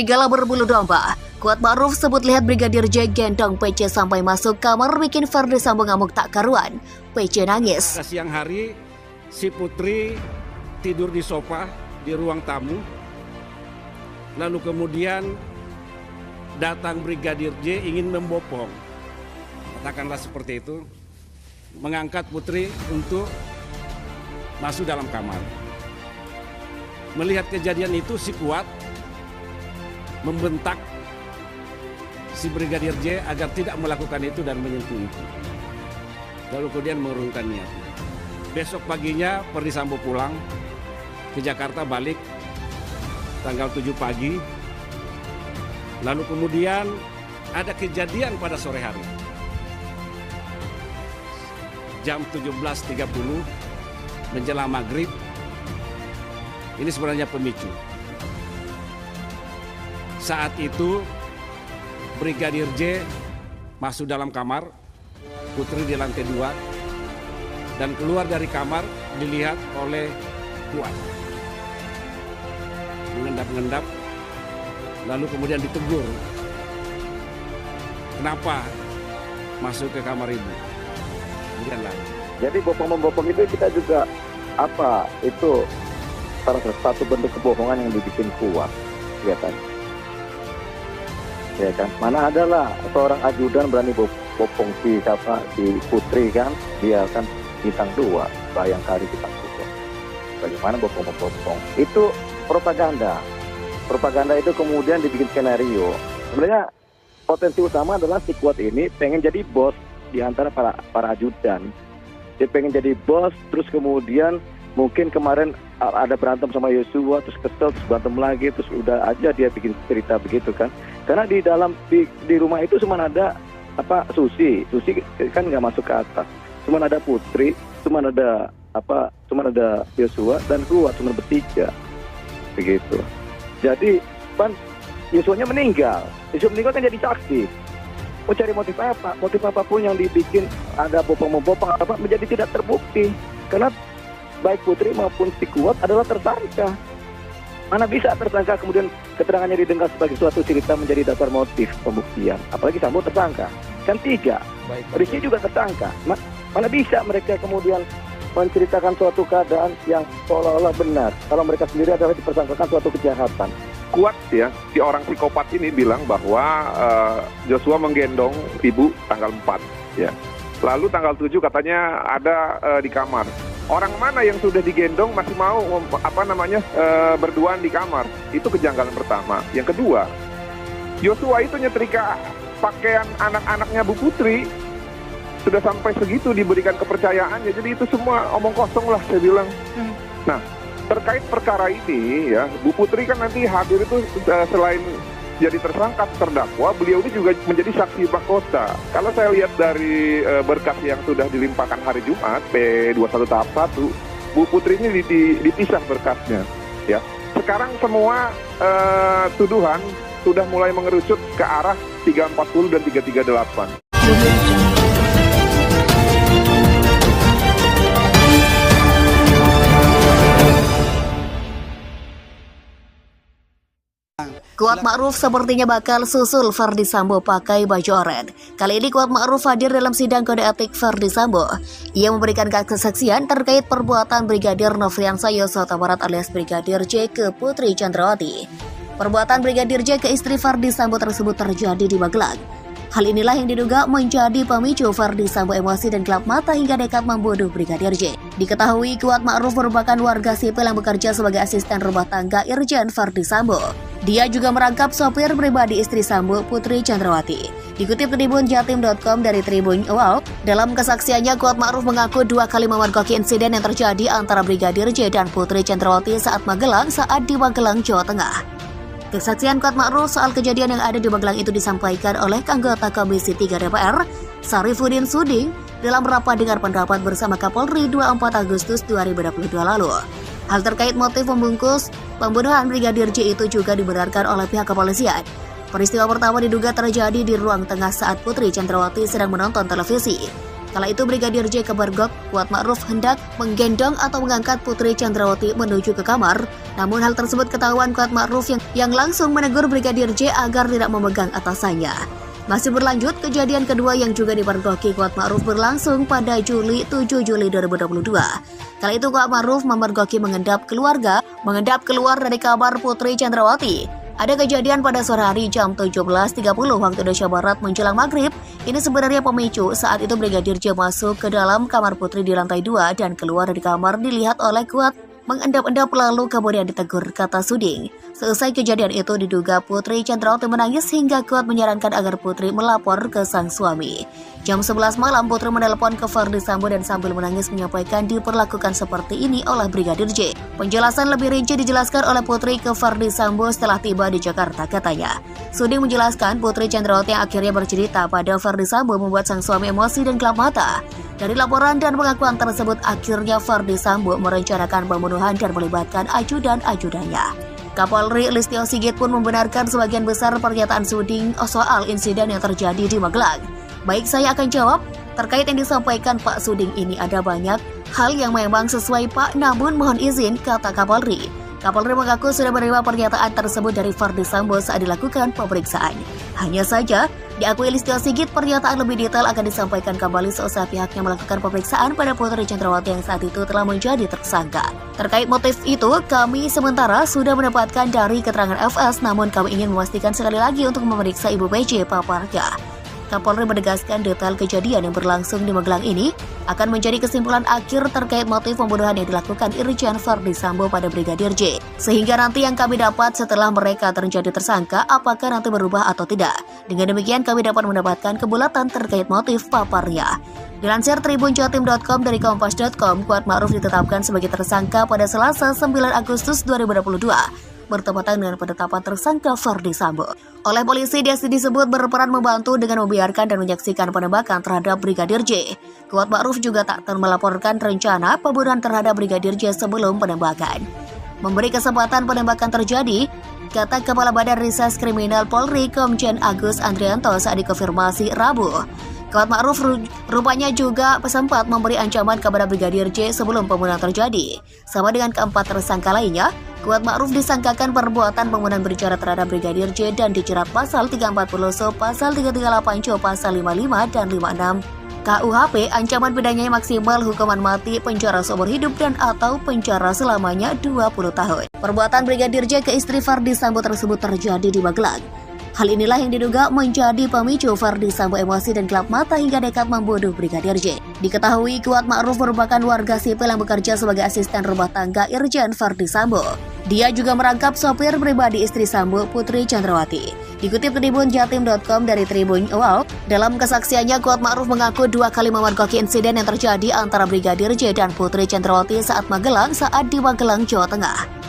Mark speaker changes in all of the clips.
Speaker 1: Serigala berbulu domba. Kuat Ma'ruf sebut lihat Brigadir J gendong PC sampai masuk kamar bikin Ferdi Sambo ngamuk tak karuan. PC nangis.
Speaker 2: Siang hari si Putri tidur di sofa di ruang tamu. Lalu kemudian datang Brigadir J ingin membopong. Katakanlah seperti itu. Mengangkat Putri untuk masuk dalam kamar. Melihat kejadian itu si Kuat membentak si Brigadir J agar tidak melakukan itu dan menyentuh itu. Lalu kemudian mengurungkan niatnya. Besok paginya Ferdi Sambo pulang ke Jakarta, balik tanggal 7 pagi. Lalu kemudian ada kejadian pada sore hari. Jam 17.30 menjelang maghrib. Ini sebenarnya pemicu. Saat itu Brigadir J masuk dalam kamar, Putri di lantai 2, dan keluar dari kamar dilihat oleh Kuat. Mengendap-endap, lalu kemudian ditegur. Kenapa masuk ke kamar ibu? Kemudian lari.
Speaker 3: Jadi bopong-membopong itu kita juga itu salah satu bentuk kebohongan yang dibikin Kuat, ya kan? Ya kan, mana adalah seorang ajudan berani bopong si Putri kan, dia kan bintang 2, Bayangkari bintang 3. Bagaimana bopong-bopong? Itu propaganda. Propaganda itu kemudian dibikin skenario. Sebenarnya potensi utama adalah si Kuat ini pengen jadi bos di antara para ajudan. Dia pengen jadi bos, terus kemudian mungkin kemarin ada berantem sama Yosua, terus kesel, terus berantem lagi, terus udah aja dia bikin cerita begitu kan. Karena di rumah itu cuma ada Susi kan nggak masuk ke atas. Cuma ada Putri, cuma ada Yosua dan Kuat, cuma bertiga. Begitu. Jadi kan Yosuanya meninggal. Yosua meninggal kan jadi saksi. Mau cari motif apa? Motif apapun yang dibikin ada bopong-membopong menjadi tidak terbukti. Karena baik Putri maupun si Kuat adalah tersangka. Mana bisa tersangka kemudian keterangannya didengar sebagai suatu cerita menjadi dasar motif pembuktian. Apalagi Sambo tersangka. Kan 3. Rizky juga tersangka. Mana bisa mereka kemudian menceritakan suatu keadaan yang seolah-olah benar. Kalau mereka sendiri adalah dipersangkakan suatu kejahatan.
Speaker 4: Kuat ya, si orang psikopat ini bilang bahwa Joshua menggendong ibu tanggal 4. Ya. Lalu tanggal 7 katanya ada di kamar. Orang mana yang sudah digendong masih mau berduaan di kamar? Itu kejanggalan pertama. Yang kedua, Joshua itu nyetrika pakaian anak-anaknya Bu Putri. Sudah sampai segitu diberikan kepercayaannya. Jadi itu semua omong kosong lah saya bilang. Nah, terkait perkara ini ya, Bu Putri kan nanti hadir itu selain jadi tersangka terdakwa, beliau ini juga menjadi saksi mahkota. Kalau saya lihat dari berkas yang sudah dilimpahkan hari Jumat P21 tahap 1, Bu Putri ini dipisah berkasnya. Ya, sekarang semua tuduhan sudah mulai mengerucut ke arah 340 dan 338.
Speaker 1: Kuat Ma'ruf sepertinya bakal susul Ferdi Sambo pakai baju oranye. Kali ini Kuat Ma'ruf hadir dalam sidang kode etik Ferdi Sambo. Ia memberikan kesaksian terkait perbuatan Brigadir Nofriansah Yosua Huta Barat alias Brigadir J ke Putri Chandrawati. Perbuatan Brigadir J ke istri Ferdi Sambo tersebut terjadi di Magelang. Hal inilah yang diduga menjadi pemicu Ferdi Sambo emosi dan gelap mata hingga nekat membunuh Brigadir J. Diketahui Kuat Ma'ruf merupakan warga sipil yang bekerja sebagai asisten rumah tangga Irjen Ferdi Sambo. Dia juga merangkap sopir pribadi istri Sambo, Putri Chandrawati. Dikutip tribunjatim.com dari Tribun Awal, dalam kesaksiannya Kuat Ma'ruf mengaku 2 kali memergoki insiden yang terjadi antara Brigadir J dan Putri Chandrawati saat di Magelang, Jawa Tengah. Kesaksian Kuat Ma'ruf soal kejadian yang ada di Magelang itu disampaikan oleh anggota Komisi 3 DPR, Sarifudin Suding, dalam rapat dengar pendapat bersama Kapolri 24 Agustus 2022 lalu. Hal terkait motif membungkus pembunuhan Brigadir J itu juga dibenarkan oleh pihak kepolisian. Peristiwa pertama diduga terjadi di ruang tengah saat Putri Chandrawati sedang menonton televisi. Kala itu Brigadir J kebergok, Kuat Ma'ruf hendak menggendong atau mengangkat Putri Chandrawati menuju ke kamar. Namun hal tersebut ketahuan Kuat Ma'ruf yang langsung menegur Brigadir J agar tidak memegang atasannya. Masih berlanjut, kejadian kedua yang juga dipergoki Kuat Ma'ruf berlangsung pada 7 Juli 2022. Kala itu Kuat Ma'ruf memergoki mengendap keluar dari kamar Putri Chandrawati. Ada kejadian pada sore hari jam 17.30 waktu Indonesia Barat menjelang maghrib. Ini sebenarnya pemicu saat itu Brigadir J masuk ke dalam kamar Putri di lantai 2 dan keluar dari kamar dilihat oleh Kuat mengendap-endap lalu kemudian ditegur, kata Suding. Selesai kejadian itu diduga Putri Chandrawati menangis hingga Kuat menyarankan agar Putri melapor ke sang suami. Jam 11 malam Putri menelpon ke Ferdi Sambo dan sambil menangis menyampaikan diperlakukan seperti ini oleh Brigadir J. Penjelasan lebih rinci dijelaskan oleh Putri ke Ferdi Sambo setelah tiba di Jakarta, katanya. Suding menjelaskan Putri Chandrawati yang akhirnya bercerita pada Ferdi Sambo membuat sang suami emosi dan gelap mata. Dari laporan dan pengakuan tersebut, akhirnya Ferdi Sambo merencanakan pembunuhan dan melibatkan ajudan-ajudannya. Kapolri Listio Sigit pun membenarkan sebagian besar pernyataan Suding soal insiden yang terjadi di Magelang. Baik, saya akan jawab. Terkait yang disampaikan Pak Suding ini ada banyak hal yang memang sesuai Pak, namun mohon izin, kata Kapolri. Kapolri mengaku sudah menerima pernyataan tersebut dari Ferdi Sambo saat dilakukan pemeriksaan. Hanya saja, diakui Listio Sigit pernyataan lebih detail akan disampaikan kembali seusai pihaknya melakukan pemeriksaan pada Putri Chandrawati yang saat itu telah menjadi tersangka. Terkait motif itu, kami sementara sudah mendapatkan dari keterangan FS, namun kami ingin memastikan sekali lagi untuk memeriksa Ibu PJ paparnya. Kapolri menegaskan detail kejadian yang berlangsung di Magelang ini akan menjadi kesimpulan akhir terkait motif pembunuhan yang dilakukan Irjen Ferdi Sambo pada Brigadir J. Sehingga nanti yang kami dapat setelah mereka terjadi tersangka, apakah nanti berubah atau tidak. Dengan demikian kami dapat mendapatkan kebulatan terkait motif paparnya. Dilansir tribunjatim.com dari kompas.com, Kuat Ma'ruf ditetapkan sebagai tersangka pada Selasa 9 Agustus 2022. Bertepatan dengan penetapan tersangka Ferdi Sambo. Oleh polisi, dia disebut berperan membantu dengan membiarkan dan menyaksikan penembakan terhadap Brigadir J. Kuat Ma'ruf juga tak melaporkan rencana pembunuhan terhadap Brigadir J sebelum penembakan. Memberi kesempatan penembakan terjadi, kata Kepala Badan Reses Kriminal Polri Komjen Agus Andrianto saat dikonfirmasi Rabu. Kuat Ma'ruf rupanya juga sempat memberi ancaman kepada Brigadir J sebelum pembunuhan terjadi. Sama dengan keempat tersangka lainnya, Kuat Ma'ruf disangkakan perbuatan pembunuhan berencana terhadap Brigadir J dan dijerat pasal 340 So, pasal 338 Co, pasal 55 dan 56 KUHP. Ancaman pidananya maksimal hukuman mati, penjara seumur hidup dan atau penjara selamanya 20 tahun. Perbuatan Brigadir J ke istri Ferdi Sambo tersebut terjadi di Magelang. Hal inilah yang diduga menjadi pemicu Ferdi Sambo emosi dan gelap mata hingga nekat membunuh Brigadir J. Diketahui Kuat Ma'ruf merupakan warga sipil yang bekerja sebagai asisten rumah tangga Irjen Ferdi Sambo. Dia juga merangkap sopir pribadi istri Sambo, Putri Chandrawati. Dikutip tribunjatim.com dari Tribun Awal, dalam kesaksiannya Kuat Ma'ruf mengaku 2 kali memergoki insiden yang terjadi antara Brigadir J dan Putri Chandrawati saat di Magelang, Jawa Tengah.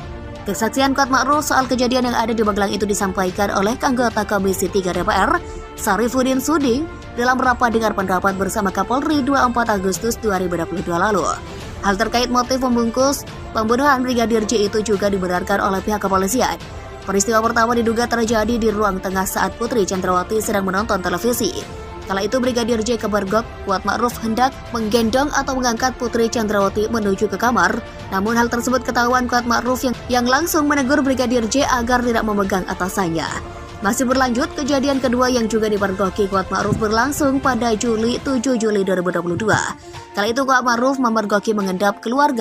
Speaker 1: Kesaksian Kuat Ma'ruf soal kejadian yang ada di Magelang itu disampaikan oleh anggota Komisi 3 DPR, Sarifudin Suding, dalam rapat dengar pendapat bersama Kapolri 24 Agustus 2022 lalu. Hal terkait motif membungkus pembunuhan Brigadir J itu juga dibenarkan oleh pihak kepolisian. Peristiwa pertama diduga terjadi di ruang tengah saat Putri Chandrawati sedang menonton televisi. Kala itu Brigadir J kebergok, Kuat Ma'ruf hendak menggendong atau mengangkat Putri Chandrawati menuju ke kamar. Namun hal tersebut ketahuan Kuat Ma'ruf yang langsung menegur Brigadir J agar tidak memegang atasannya. Masih berlanjut, kejadian kedua yang juga dipergoki Kuat Ma'ruf berlangsung pada 7 Juli 2022. Kala itu Kuat Ma'ruf memergoki mengendap keluar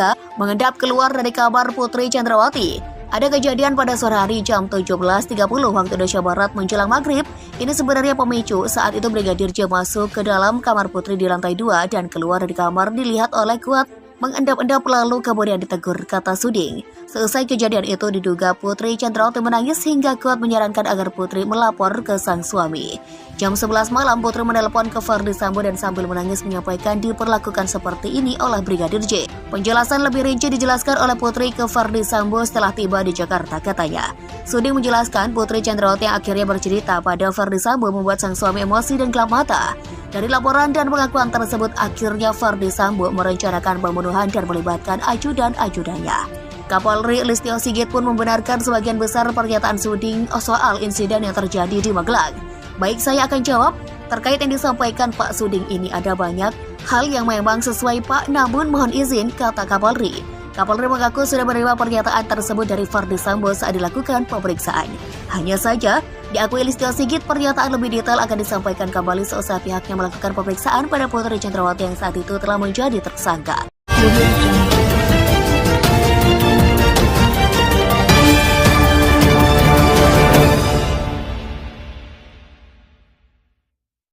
Speaker 1: dari kamar Putri Chandrawati. Ada kejadian pada sore hari jam 17.30 waktu Indonesia Barat menjelang maghrib. Ini sebenarnya pemicu saat itu Brigadir J masuk ke dalam kamar Putri di lantai 2 dan keluar dari kamar dilihat oleh Kuat mengendap-endap lalu kemudian ditegur, kata Suding. Selesai kejadian itu diduga Putri Chandrawati menangis hingga Kuat menyarankan agar Putri melapor ke sang suami. Jam 11 malam Putri menelpon ke Ferdi Sambo dan sambil menangis menyampaikan diperlakukan seperti ini oleh Brigadir J. Penjelasan lebih rinci dijelaskan oleh Putri ke Ferdi Sambo setelah tiba di Jakarta, katanya. Suding menjelaskan Putri Chandrawati yang akhirnya bercerita pada Ferdi Sambo membuat sang suami emosi dan gelap mata. Dari laporan dan pengakuan tersebut, akhirnya Ferdi Sambo merencanakan pembunuhan dan melibatkan ajudan-ajudannya. Kapolri Listio Sigit pun membenarkan sebagian besar pernyataan Suding soal insiden yang terjadi di Magelang. Baik, saya akan jawab. Terkait yang disampaikan Pak Suding ini ada banyak Hal yang memang sesuai Pak, namun mohon izin, kata Kapolri. Kapolri mengaku sudah menerima pernyataan tersebut dari Verdi Sambo saat dilakukan pemeriksaan. Hanya saja, diakui Listio Sigit pernyataan lebih detail akan disampaikan kembali seusai pihaknya melakukan pemeriksaan pada Putri Chandrawati yang saat itu telah menjadi tersangka.